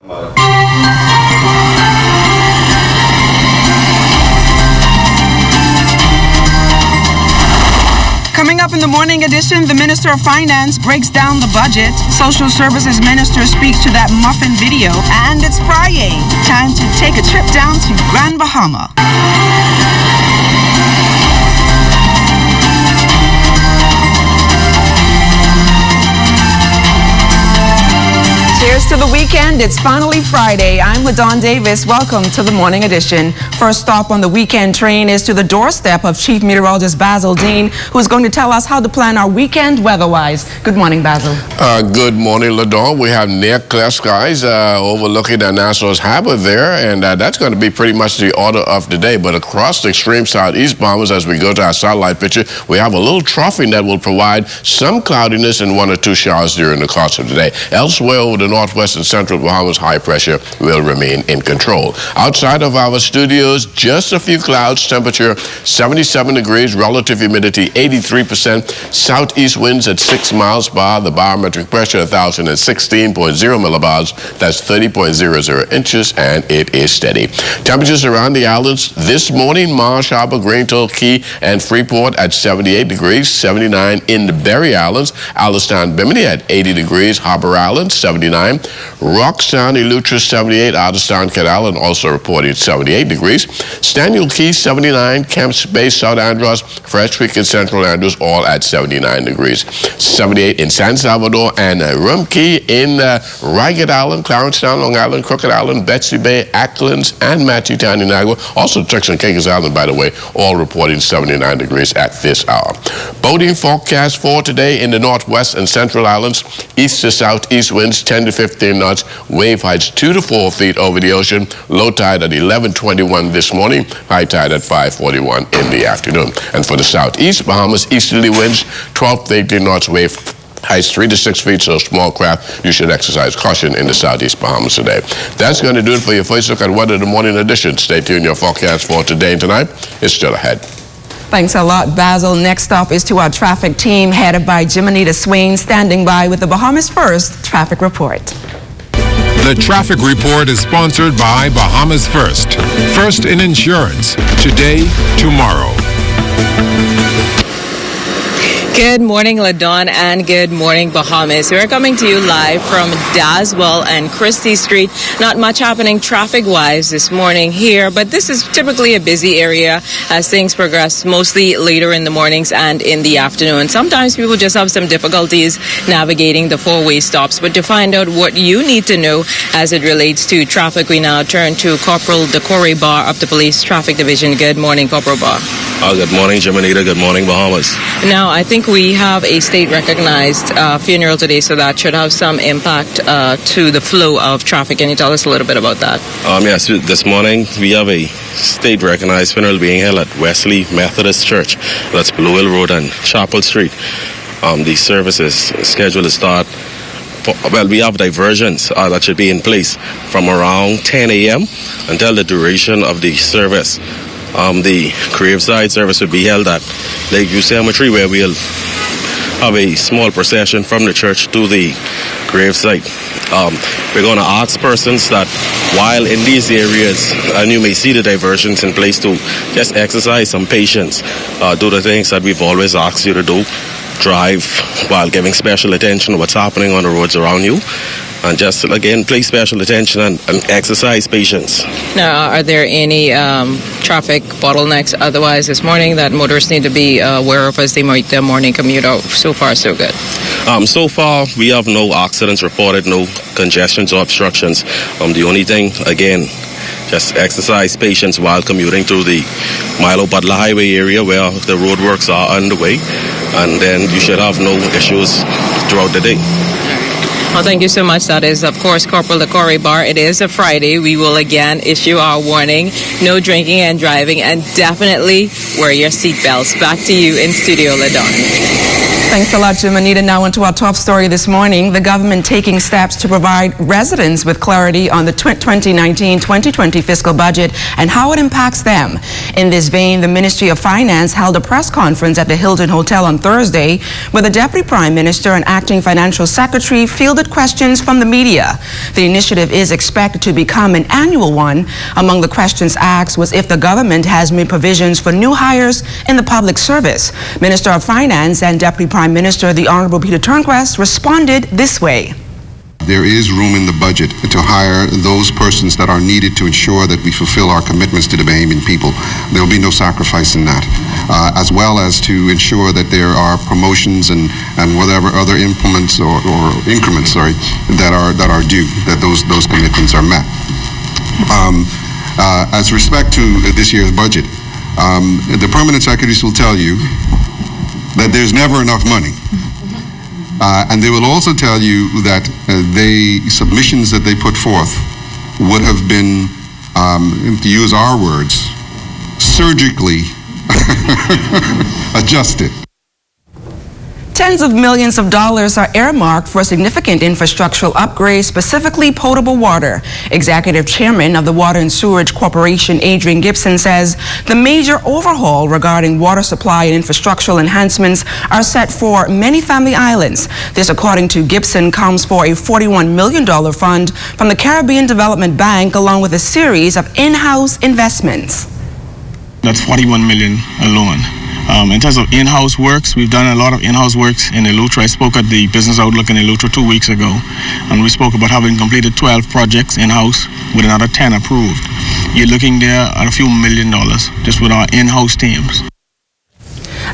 Coming up in the morning edition, the Minister of Finance breaks down the budget. Social Services Minister speaks to that muffin video. And it's Friday. Time to take a trip down to Grand Bahama. Cheers to the weekend. It's finally Friday. I'm LaDawn Davis. Welcome to the morning edition. First stop on the weekend train is to the doorstep of Chief Meteorologist Basil Dean, who's going to tell us how to plan our weekend weather-wise. Good morning, Basil. Good morning, LaDawn. We have near clear skies overlooking the Nassau's Harbor there, and that's going to be pretty much the order of the day. But across the extreme southeast Bahamas, as we go to our satellite picture, we have a little troughing that will provide some cloudiness and 1 or 2 showers during the course of the day. Elsewhere over the northwest and central Bahamas, high pressure will remain in control. Outside of our studios, just a few clouds, temperature 77 degrees, relative humidity 83%, southeast winds at 6 miles per hour, the barometric pressure 1,016.0 millibars, that's 30.00 inches, and it is steady. Temperatures around the islands this morning, Marsh Harbor, Greenville, Key, and Freeport at 78 degrees, 79 in the Berry Islands, Alistown, Bimini at 80 degrees, Harbor Island 79, Rockstown, Eleuthera 78, Otterstown, Canal, also reporting 78 degrees, Staniel Key 79, Camps Bay, South Andros, Fresh Creek, and Central Andros all at 79 degrees, 78 in San Salvador and Rum Key in Ragged Island, Clarencetown, Long Island, Crooked Island, Betsy Bay, Acklands, and Matthewtown in Niagara, also Turks and Caicos Island, by the way, all reporting 79 degrees at this hour. Boating forecast for today in the northwest and central islands, east to southeast winds 10 to 15 knots, wave heights 2 to 4 feet over the ocean, low tide at 11:21 this morning, high tide at 5:41 in the afternoon. And for the southeast Bahamas, easterly winds 12 to 18 knots, wave heights 3 to 6 feet, so small craft, you should exercise caution in the southeast Bahamas today. That's going to do it for your first look at weather in the morning edition. Stay tuned. Your forecast for today and tonight is still ahead. Thanks a lot, Basil. Next up is to our traffic team, headed by Jimonita Swain, standing by with the Bahamas First Traffic Report. The traffic report is sponsored by Bahamas First. First in insurance. Today, tomorrow. Good morning, LaDawn, and good morning, Bahamas. We're coming to you live from Daswell and Christie Street. Not much happening traffic-wise this morning here, but this is typically a busy area as things progress mostly later in the mornings and in the afternoon. Sometimes people just have some difficulties navigating the four-way stops, but to find out what you need to know as it relates to traffic, we now turn to Corporal Decore Barr of the Police Traffic Division. Good morning, Corporal Barr. Good morning, Jimonita. Good morning, Bahamas. Now, I think we have a state-recognized funeral today, so that should have some impact to the flow of traffic. Can you tell us a little bit about that? Yes, this morning we have a state-recognized funeral being held at Wesley Methodist Church. That's Blue Hill Road and Chapel Street. The service is scheduled to start. We have diversions that should be in place from around 10 a.m. until the duration of the service. The graveside service will be held at Lakeview Cemetery, where we'll have a small procession from the church to the gravesite. We're going to ask persons that while in these areas, and you may see the diversions in place, to just exercise some patience. Do the things that we've always asked you to do. Drive while giving special attention to what's happening on the roads around you. And just, again, pay special attention and exercise patience. Now, are there any traffic bottlenecks otherwise this morning that motorists need to be aware of as they make their morning commute out? So far, so good. So far, we have no accidents reported, no congestions or obstructions. The only thing, again, just exercise patience while commuting through the Milo Butler Highway area where the roadworks are underway. And then you should have no issues throughout the day. Well, thank you so much. That is, of course, Corporal Decore Barr. It is a Friday. We will again issue our warning. No drinking and driving, and definitely wear your seatbelts. Back to you in studio, LaDawn. Thanks a lot, Jim. Anita, now onto our top story this morning. The government taking steps to provide residents with clarity on the 2019-2020 fiscal budget and how it impacts them. In this vein, the Ministry of Finance held a press conference at the Hilton Hotel on Thursday, where the Deputy Prime Minister and Acting Financial Secretary fielded questions from the media. The initiative is expected to become an annual one. Among the questions asked was if the government has made provisions for new hires in the public service. Minister of Finance and Deputy Prime Minister, the Honorable Peter Turnquest, responded this way. There is room in the budget to hire those persons that are needed to ensure that we fulfill our commitments to the Bahamian people. There will be no sacrifice in that, as well as to ensure that there are promotions and whatever other implements or increments, that are due, that those commitments are met. As respect to this year's budget, the permanent secretaries will tell you that there's never enough money. And they will also tell you that submissions that they put forth would have been, to use our words, surgically adjusted. Tens of millions of dollars are earmarked for significant infrastructural upgrades, specifically potable water. Executive Chairman of the Water and Sewerage Corporation, Adrian Gibson, says the major overhaul regarding water supply and infrastructural enhancements are set for many family islands. This, according to Gibson, comes for a $41 million fund from the Caribbean Development Bank, along with a series of in-house investments. That's $41 million alone. In terms of in-house works, we've done a lot of in-house works in Eleuthera. I spoke at the Business Outlook in Eleuthera 2 weeks ago, and we spoke about having completed 12 projects in-house with another 10 approved. You're looking there at a few $1 million just with our in-house teams.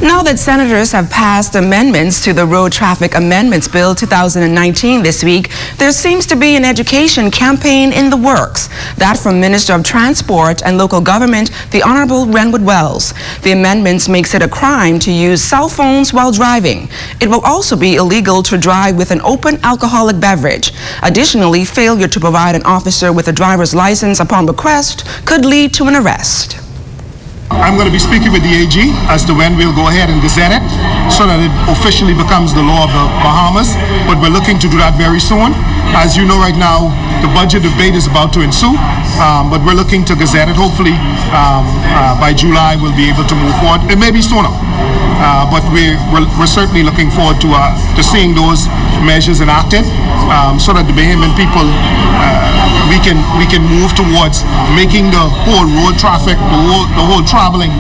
Now that senators have passed amendments to the Road Traffic Amendments Bill 2019 this week, there seems to be an education campaign in the works. That from Minister of Transport and Local Government, the Honorable Renwood Wells. The amendments makes it a crime to use cell phones while driving. It will also be illegal to drive with an open alcoholic beverage. Additionally, failure to provide an officer with a driver's license upon request could lead to an arrest. I'm going to be speaking with the AG as to when we'll go ahead and gazette it so that it officially becomes the law of the Bahamas, but we're looking to do that very soon. As you know, right now, the budget debate is about to ensue, but we're looking to gazette it. Hopefully, by July, we'll be able to move forward. It may be sooner, but we're certainly looking forward to seeing those measures enacted so that the Bahamian people, we can move towards making the whole road traffic, the whole traveling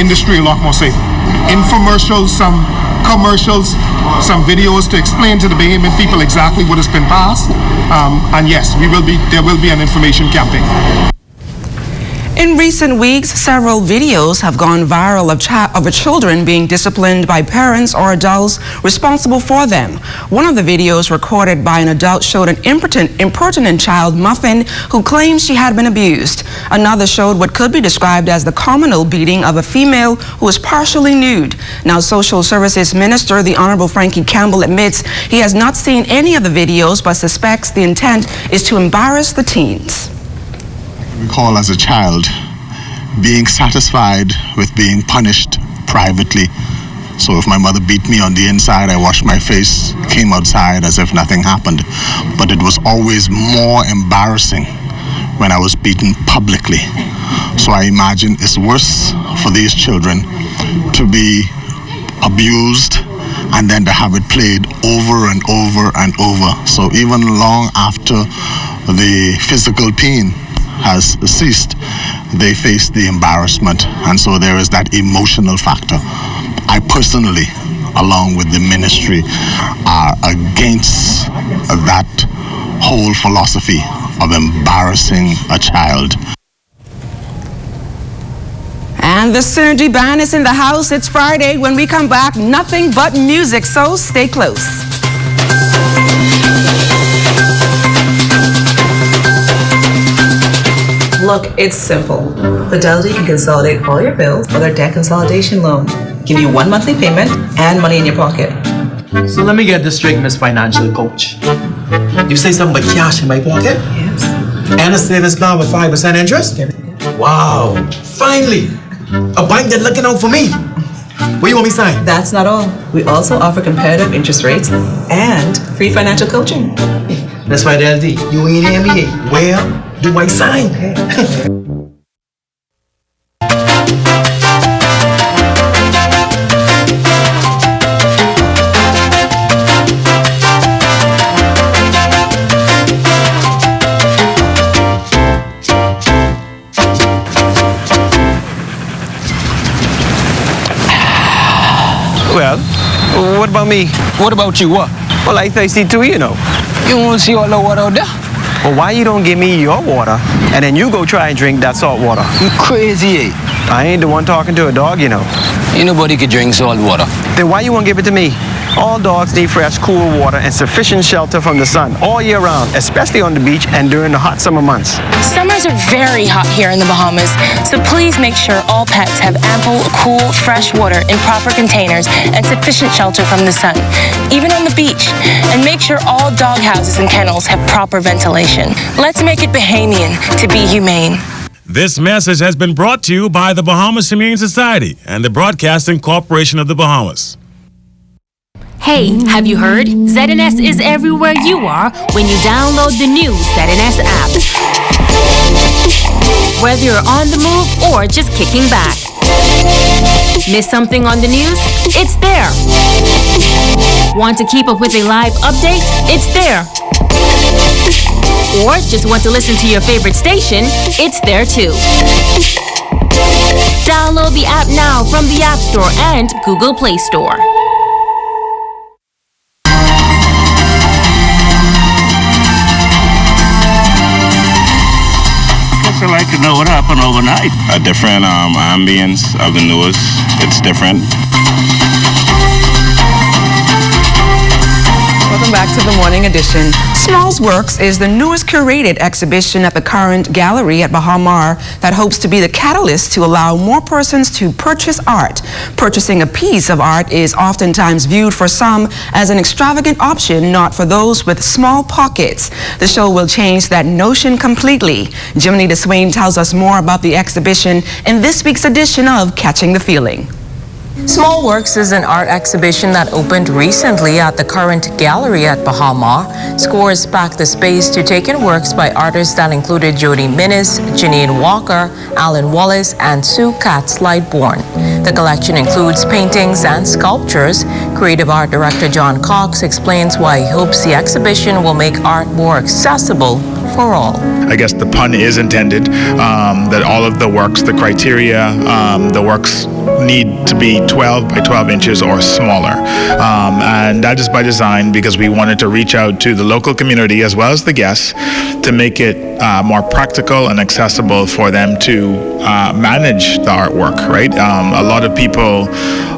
industry a lot more safe. Infomercials, some commercials, some videos to explain to the Bahamian people exactly what has been passed. And yes, there will be an information campaign. In recent weeks, several videos have gone viral of children being disciplined by parents or adults responsible for them. One of the videos recorded by an adult showed an impertinent child, Muffin, who claims she had been abused. Another showed what could be described as the communal beating of a female who was partially nude. Now, Social Services Minister, the Honorable Frankie Campbell, admits he has not seen any of the videos but suspects the intent is to embarrass the teens. Recall as a child being satisfied with being punished privately. So if my mother beat me on the inside, I washed my face, came outside as if nothing happened. But it was always more embarrassing when I was beaten publicly. So I imagine it's worse for these children to be abused and then to have it played over and over and over. So even long after the physical pain has ceased, they face the embarrassment, and so there is that emotional factor. I personally, along with the ministry, are against that whole philosophy of embarrassing a child. And the Synergy Band is in the house. It's Friday. When we come back, nothing but music, so stay close. Look, it's simple. Fidelity can consolidate all your bills with their debt consolidation loan. Give you one monthly payment and money in your pocket. So let me get this straight, Miss Financial Coach. You say something about cash in my pocket? Yes. And a savings plan with 5% interest? Wow, finally! A bank that's looking out for me. What you want me to sign? That's not all. We also offer competitive interest rates and free financial coaching. That's right, LD. You ain't NBA. Where do I sign? Well, what about me? What about you, what? Well, I thirsty too, you know. You want to see all the water out there? Well, why you don't give me your water, and then you go try and drink that salt water? You crazy, eh? I ain't the one talking to a dog, you know. Ain't nobody can drink salt water. Then why you won't give it to me? All dogs need fresh, cool water and sufficient shelter from the sun all year round, especially on the beach and during the hot summer months. Summers are very hot here in the Bahamas, so please make sure all pets have ample, cool, fresh water in proper containers and sufficient shelter from the sun, even on the beach. And make sure all dog houses and kennels have proper ventilation. Let's make it Bahamian to be humane. This message has been brought to you by the Bahamas Humane Society and the Broadcasting Corporation of the Bahamas. Hey, have you heard? ZNS is everywhere you are when you download the new ZNS app. Whether you're on the move or just kicking back. Miss something on the news? It's there. Want to keep up with a live update? It's there. Or just want to listen to your favorite station? It's there too. Download the app now from the App Store and Google Play Store. I'd like to know what happened overnight. A different ambience of the news. It's different. Welcome back to the Morning Edition. Smalls Works is the newest curated exhibition at the current gallery at Baha Mar that hopes to be the catalyst to allow more persons to purchase art. Purchasing a piece of art is oftentimes viewed for some as an extravagant option, not for those with small pockets. The show will change that notion completely. Jiminy DeSwain tells us more about the exhibition in this week's edition of Catching the Feeling. Small Works is an art exhibition that opened recently at the current gallery at Baha Mar. Scores packed the space to take in works by artists that included Jody Minnis, Janine Walker, Alan Wallace, and Sue Katz Lightbourne. The collection includes paintings and sculptures. Creative art director John Cox explains why he hopes the exhibition will make art more accessible for all. I guess the pun is intended, that all of the works, the criteria, the works need to be 12 by 12 inches or smaller. And that is by design because we wanted to reach out to the local community as well as the guests to make it more practical and accessible for them to manage the artwork, right? A lot of people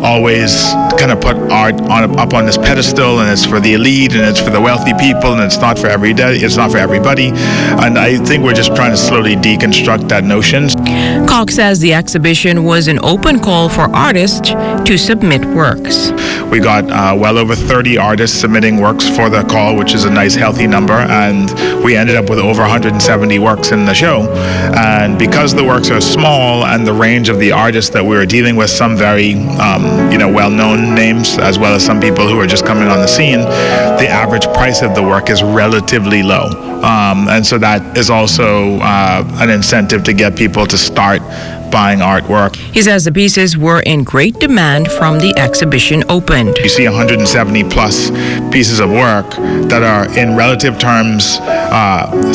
always kind of put art up on this pedestal, and it's for the elite and it's for the wealthy people and it's not for everybody. And I think we're just trying to slowly deconstruct that notion. Cox says the exhibition was an open call for artists to submit works. We got well over 30 artists submitting works for the call, which is a nice healthy number, and we ended up with over 170 works in the show. And because the works are small and the range of the artists that we were dealing with, some very well-known names as well as some people who are just coming on the scene, the average price of the work is relatively low. And so that is also an incentive to get people to start buying artwork. He says the pieces were in great demand from the exhibition opened. You see 170 plus pieces of work that are in relative terms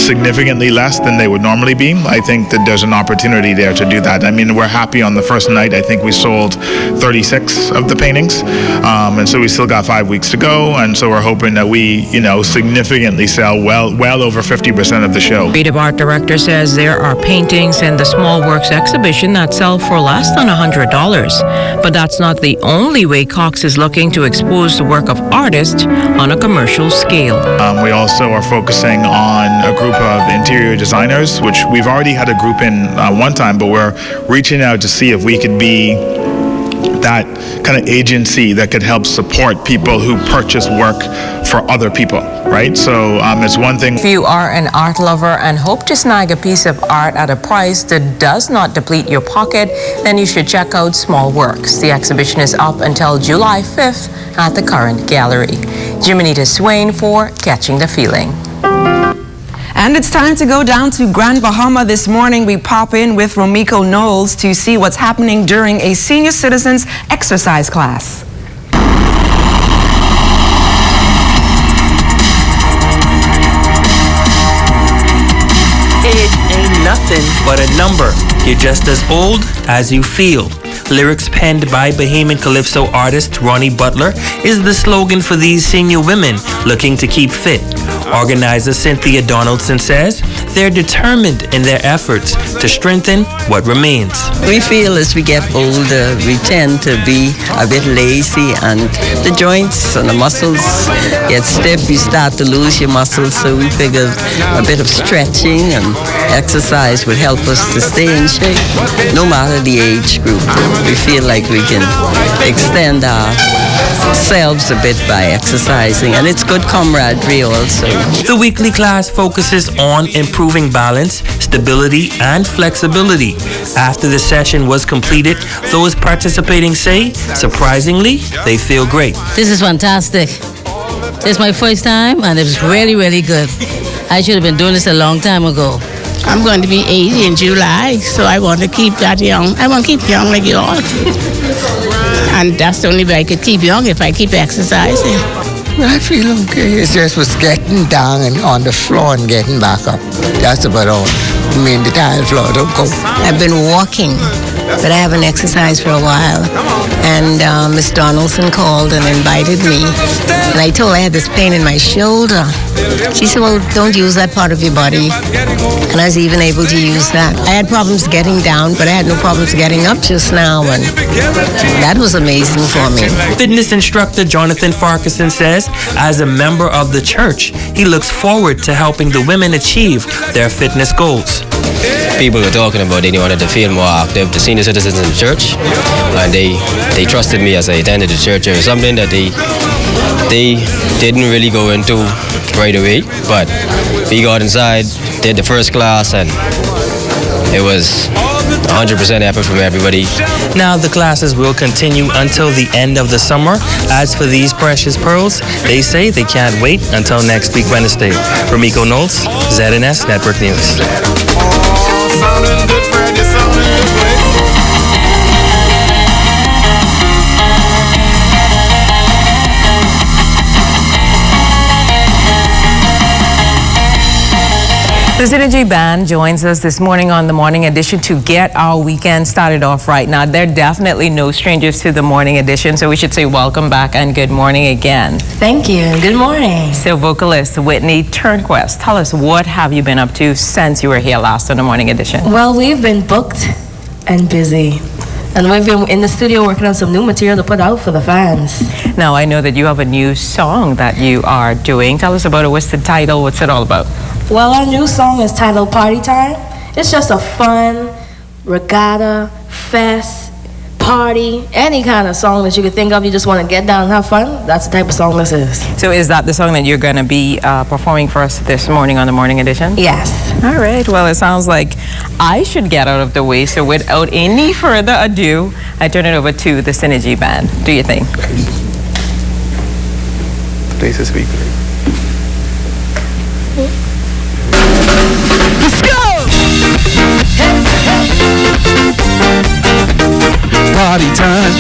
significantly less than they would normally be. I think that there's an opportunity there to do that. I mean, we're happy on the first night. I think we sold 36 of the paintings. And so we still got 5 weeks to go. And so we're hoping that we, significantly sell well over 50% of the show. Creative art director says there are paintings in the Small Works exhibition that sell for less than $100. But that's not the only way Cox is looking to expose the work of artists on a commercial scale. We also are focusing on a group of interior designers, which we've already had a group in one time, but we're reaching out to see if we could be that kind of agency that could help support people who purchase work for other people, right? So it's one thing. If you are an art lover and hope to snag a piece of art at a price that does not deplete your pocket, then you should check out Small Works. The exhibition is up until July 5th at the Current Gallery. Jiminita Swain for Catching the Feeling. And it's time to go down to Grand Bahama this morning. We pop in with Romiko Knowles to see what's happening during a senior citizens exercise class. Age ain't nothing but a number. You're just as old as you feel. Lyrics penned by Bahamian Calypso artist Ronnie Butler is the slogan for these senior women looking to keep fit. Organizer Cynthia Donaldson says they're determined in their efforts to strengthen what remains. We feel as we get older, we tend to be a bit lazy and the joints and the muscles get stiff. You start to lose your muscles, so we figured a bit of stretching and exercise would help us to stay in shape, no matter the age group. We feel like we can extend ourselves a bit by exercising, and it's good camaraderie also. The weekly class focuses on improving balance, stability, and flexibility. After the session was completed, those participating say, surprisingly, they feel great. This is fantastic. This is my first time, and it was really, really good. I should have been doing this a long time ago. I'm going to be 80 in July, so I want to keep that young. I want to keep young like you all. And that's the only way I could keep young, if I keep exercising. I feel okay. It's just was getting down and on the floor and getting back up. That's about all. I mean, the tile floor don't go. I've been walking, but I haven't exercised for a while. And Miss Donaldson called and invited me. And I told her I had this pain in my shoulder. She said, well, don't use that part of your body. And I was even able to use that. I had problems getting down, but I had no problems getting up just now. And that was amazing for me. Fitness instructor Jonathan Farquharson says, as a member of the church, he looks forward to helping the women achieve their fitness goals. People were talking about they wanted to feel more active, the senior citizens in the church, and they trusted me as I attended the church. It was something that they didn't really go into right away, but we got inside, did the first class, and it was 100% effort from everybody. Now the classes will continue until the end of the summer. As for these precious pearls, they say they can't wait until next week Wednesday. Romiko Knowles, ZNS Network News. The Synergy Band joins us this morning on the Morning Edition to get our weekend started off right. Now, they're definitely no strangers to the Morning Edition, so we should say welcome back and good morning again. Thank you, and good morning. So, vocalist Whitney Turnquest, tell us, what have you been up to since you were here last on the Morning Edition? Well, we've been booked and busy. And we've been in the studio working on some new material to put out for the fans. Now, I know that you have a new song that you are doing. Tell us about it. What's the title? What's it all about? Well, our new song is titled Party Time. It's just a fun, regatta, fest, party, any kind of song that you could think of. You just want to get down and have fun. That's the type of song this is. So is that the song that you're going to be performing for us this morning on the Morning Edition? Yes. All right. Well, it sounds like I should get out of the way. So without any further ado, I turn it over to the Synergy Band. Do you think? Please speak. Let's go! Party time.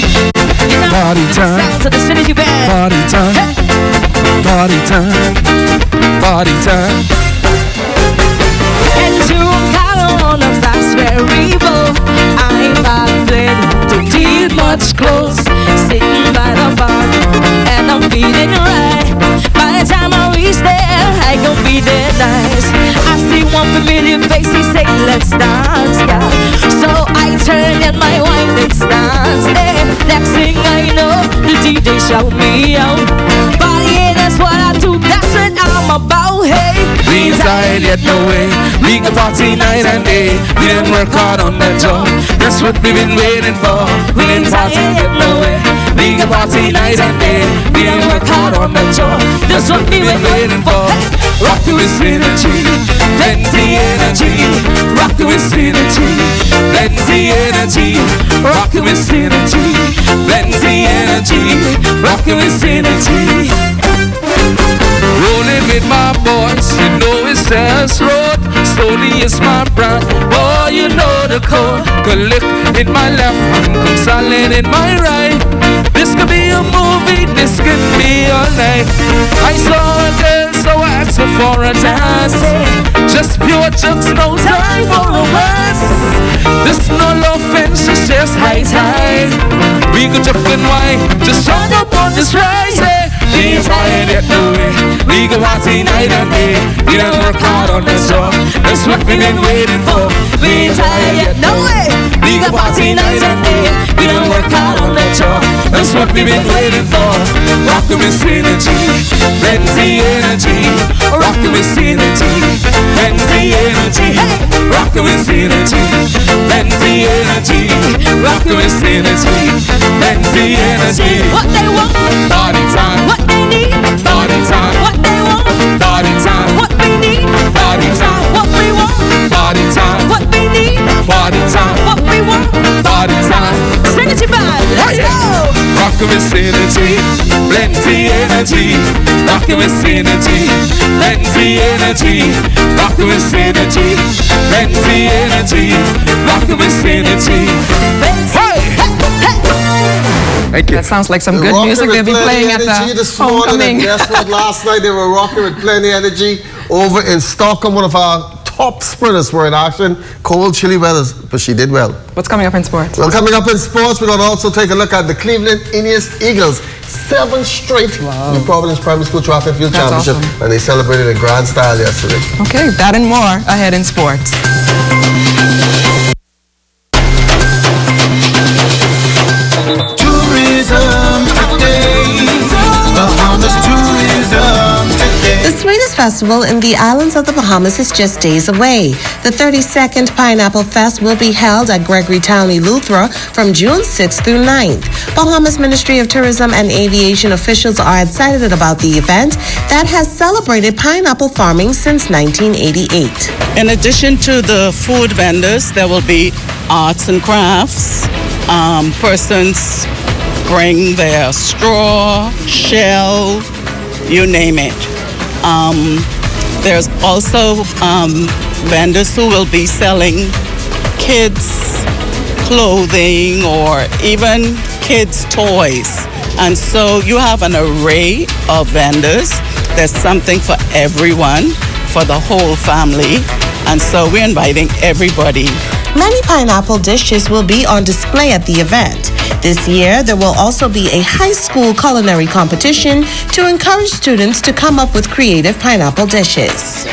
Party time. Sounds of the Synergy Band. Party time. Party time. Party time. And to count on a fast ferry boat, I'm battling to deep much close, sitting by the bar, and I'm feeling right. By the time I reach there, I gon' be there nice. I see one familiar face, he say, let's dance, yeah. So I turn in my winding stance, hey. Next thing I know, the DJ shout me out. Partying, that's what I do, that's what I'm about, hey. We We ain't tired yet, no way. We can party night and day. We didn't work hard on that job. That's what we've been waiting for. We ain't tired yet, no way. We can party night and day. We didn't work hard on that job. That's what we've been waiting for. Rockin' with synergy, plenty energy. Rockin' with synergy, plenty energy. Rockin' with synergy, plenty energy. Rockin' with synergy. Rolling with my boys, you know it's Sass Road. Slowly it's my brand, boy, you know the code. Click in my left hand, come silent in my right. This could be a movie, this could be all night. I saw a girl, so I asked her for a dance. Just pure jokes, no time for romance. This no love fence, it's just high tide. We could jump and wine, just jump up on this rise. We ain't tired yet, no way. We go party night and day. We don't work hard on this job. That's what we've been waiting for. We ain't tired yet, no way. We go party night and day. We don't work hard on that job. That's what we've been waiting for. Rockin' with synergy, plenty energy. Rockin' with synergy, plenty energy. Rockin' with synergy, plenty energy. Rockin' with synergy, plenty energy. What they want, party time. What they need, party time. What they want, party time. What we need, party time. What we want, party time. What we need, party time. What we want, party time. Synergy vibe, let's go. Rockin' with synergy, plenty energy. Rockin' with synergy, plenty energy. Rockin' with synergy, plenty energy. Rockin' with synergy. Hey! That sounds like some good music they'll be playing at the this morning, homecoming. and guess what? Last night they were rocking with plenty energy over in Stockholm. One of our top sprinters were in action. Cold, chilly weather, but she did well. What's coming up in sports? Well, coming up in sports, we're going to also take a look at the Cleveland Indians Eagles. 7 straight in Providence Primary School Track and Field Championship, awesome. and they celebrated in grand style yesterday. Okay, that and more ahead in sports. The Sweetest Festival in the islands of the Bahamas is just days away. The 32nd Pineapple Fest will be held at Gregory Town, Eleuthera from June 6th through 9th. Bahamas Ministry of Tourism and Aviation officials are excited about the event that has celebrated pineapple farming since 1988. In addition to the food vendors, there will be arts and crafts. Persons bring their straw, shell, you name it. There's also vendors who will be selling kids' clothing or even kids' toys. And so you have an array of vendors. There's something for everyone, for the whole family. And so we're inviting everybody. Many pineapple dishes will be on display at the event. This year, there will also be a high school culinary competition to encourage students to come up with creative pineapple dishes.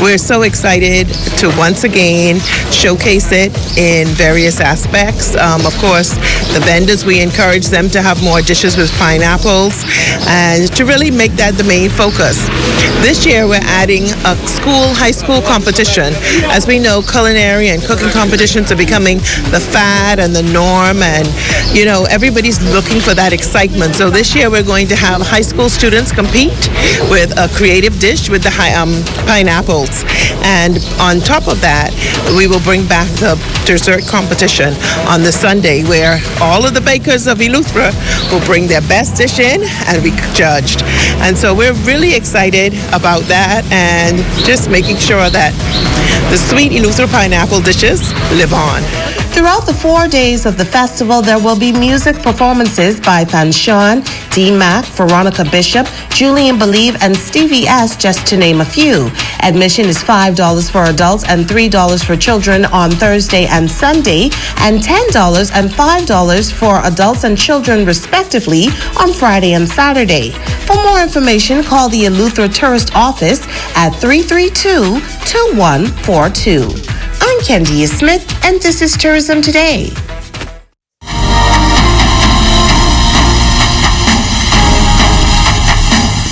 We're so excited to once again showcase it in various aspects. Of course, the vendors, we encourage them to have more dishes with pineapples and to really make that the main focus. This year, we're adding a high school competition. As we know, culinary and cooking competitions are becoming the fad and the norm, and you know, everybody's looking for that excitement. So this year we're going to have high school students compete with a creative dish with the pineapples, and on top of that we will bring back the dessert competition on the Sunday, where all of the bakers of Eleuthera will bring their best dish in and be judged. And so we're really excited about that, and just making sure that the sweet Eleuthera pineapple dishes live on. Throughout the 4 days of the festival, there will be music performances by Fanshawn, D-Mac, Veronica Bishop, Julian Believe, and Stevie S, just to name a few. Admission is $5 for adults and $3 for children on Thursday and Sunday, and $10 and $5 for adults and children, respectively, on Friday and Saturday. For more information, call the Eleuthera Tourist Office at 332-2142. I'm Kendia Smith, and this is Tourism Today.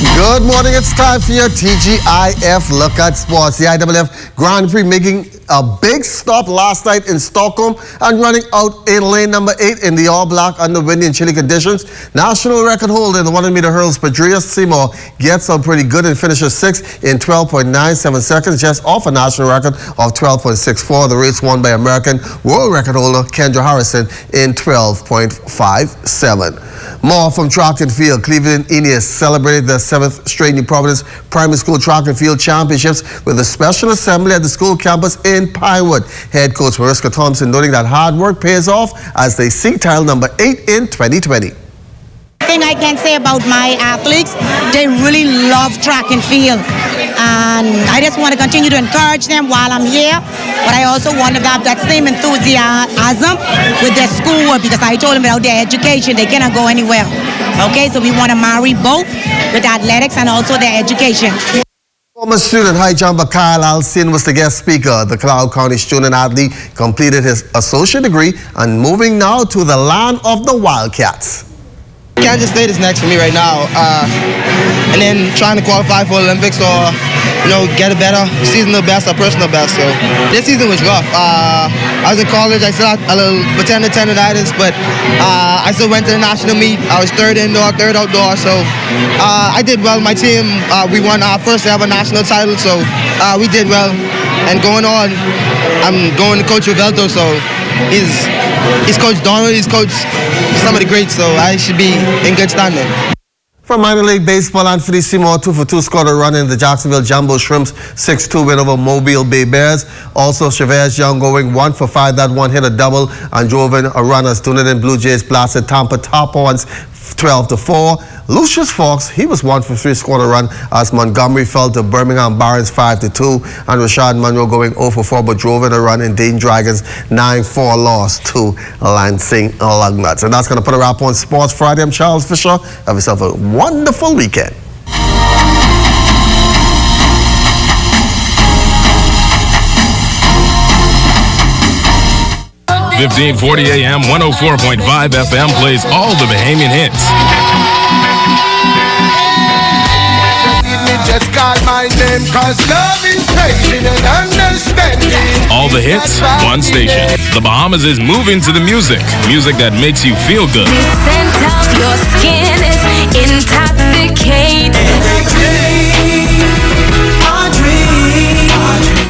Good morning. It's time for your TGIF Look at Sports. The IAAF Grand Prix making a big stop last night in Stockholm and running out in lane number 8 in the all-black under windy and chilly conditions. National record holder in the 100-meter hurls, Patrice Seymour, gets up pretty good and finishes 6th in 12.97 seconds, just off a national record of 12.64. The race won by American world record holder Kendra Harrison in 12.57. More from track and field. Cleveland Indians celebrated the 7th straight New Providence Primary School Track and Field Championships with a special assembly at the school campus in Pinewood. Head coach Mariska Thompson noting that hard work pays off as they seek title number 8 in 2020. Thing I can say about my athletes, they really love track and field. And I just want to continue to encourage them while I'm here. But I also want to have that same enthusiasm with their schoolwork, because I told them without their education, they cannot go anywhere. Okay, so we want to marry both with athletics and also their education. Former student high jumper Kyle Alcin was the guest speaker. The Cloud County student athlete completed his associate degree and moving now to the land of the Wildcats. Kansas State is next for me right now, and then trying to qualify for Olympics or, get a better seasonal best or personal best. So this season was rough. I was in college. I still had a little pretended tendonitis, but I still went to the national meet. I was third indoor, third outdoor. So I did well. My team, we won our first ever national title. So we did well. And going on, I'm going to Coach Rivelto. So he's Coach Donald. He's Coach some of the greats, so I should be in good standing. From minor league baseball, Anthony Seymour 2-for-2 scored a run in the Jacksonville Jumbo Shrimps 6-2 win over Mobile Bay Bears. Also, Chavez Young going 1-for-5. That one hit a double and drove in a run as Dunedin Blue Jays blasted Tampa Top Horns 12-4. Lucius Fox, he was 1-for-3, scored a run as Montgomery fell to Birmingham Barons 5-2, and Rashad Monroe going 0-for-4 but drove in a run in Dayton Dragons 9-4 loss to Lansing Lugnuts. And that's going to put a wrap on Sports Friday. I'm Charles Fisher. Have yourself a wonderful weekend. .1540 AM, 104.5 FM plays all the Bahamian hits. Just call my name, 'cause love is crazy and understanding. All the hits, one station. The Bahamas is moving to the music. Music that makes you feel good. The scent of your skin is intoxicating.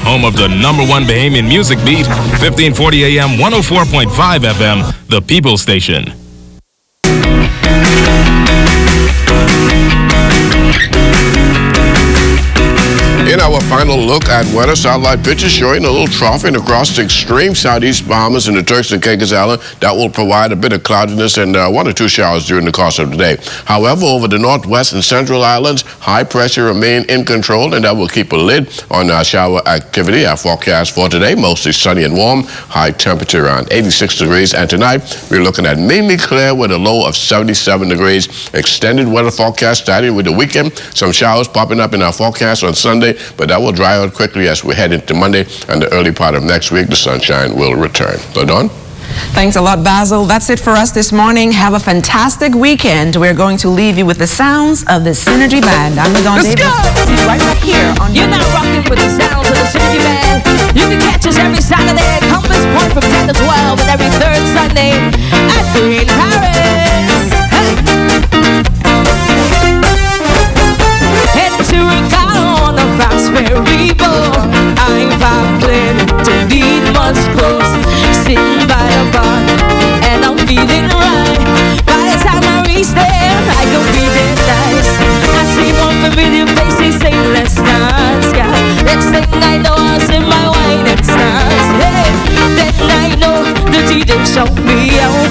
Home of the #1 Bahamian music beat, 1540 AM, 104.5 FM, the People Station. In our final look at weather, satellite pictures showing a little troughing across the extreme southeast Bahamas and the Turks and Caicos Island. That will provide a bit of cloudiness and 1 or 2 showers during the course of the day. However, over the northwest and central islands, high pressure remain in control, and that will keep a lid on shower activity. Our forecast for today, mostly sunny and warm, high temperature around 86 degrees. And tonight, we're looking at mainly clear with a low of 77 degrees. Extended weather forecast starting with the weekend. Some showers popping up in our forecast on Sunday, but that will dry out quickly as we head into Monday and the early part of next week. The sunshine will return. So, Dawn? Thanks a lot, Basil. That's it for us this morning. Have a fantastic weekend. We're going to leave you with the sounds of the Synergy Band. I'm Dawn Davis. See you right back here on You're now rocking with the sounds of the Synergy Band. You can catch us every Saturday at Compass Point from 10 to 12 and every third Sunday at Green Paris. Hey. Heading to Ricardo on the fast ferry boat. I'm vibing, don't need much clothes. Sitting by the bar and I'm feeling right. By the time I reach there, I can be that nice. I see one familiar face, they say let's dance, yeah. Next thing I know, I sip my wine and stars. Hey, then I know the DJ showed me out.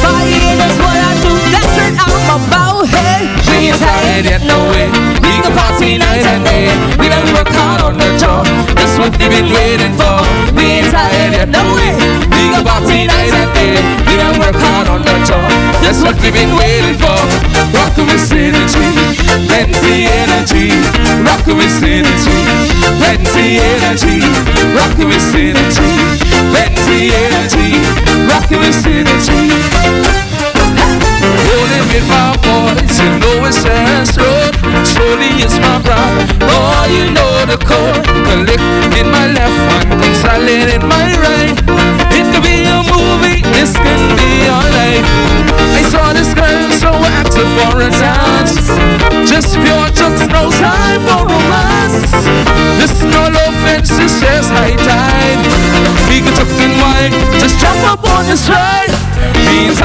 Partying is what I do, that's what I'm about. Hey, we ain't tired yet, no way. We can party night and day. We done work hard on the job. That's what we've been waiting for. We ain't tired yet, no way. We can party night and day. We done work hard on the job. That's what we've been waiting for. Rockin' with Synergy, plenty energy. Rockin' with Synergy, plenty energy. Rockin' with Synergy, plenty energy. Rockin' with Synergy. Rolling with my boys, you know it's Sass Road. slowly is my bride. Oh, you know the code. A lick in my left hand, come silent in my right. It could be a movie, this can be your life. I saw this girl so active for a dance. Just pure jokes, no time for romance. This no love fence, it's just high tide. We can talk in wine, just jump up on this ride. Means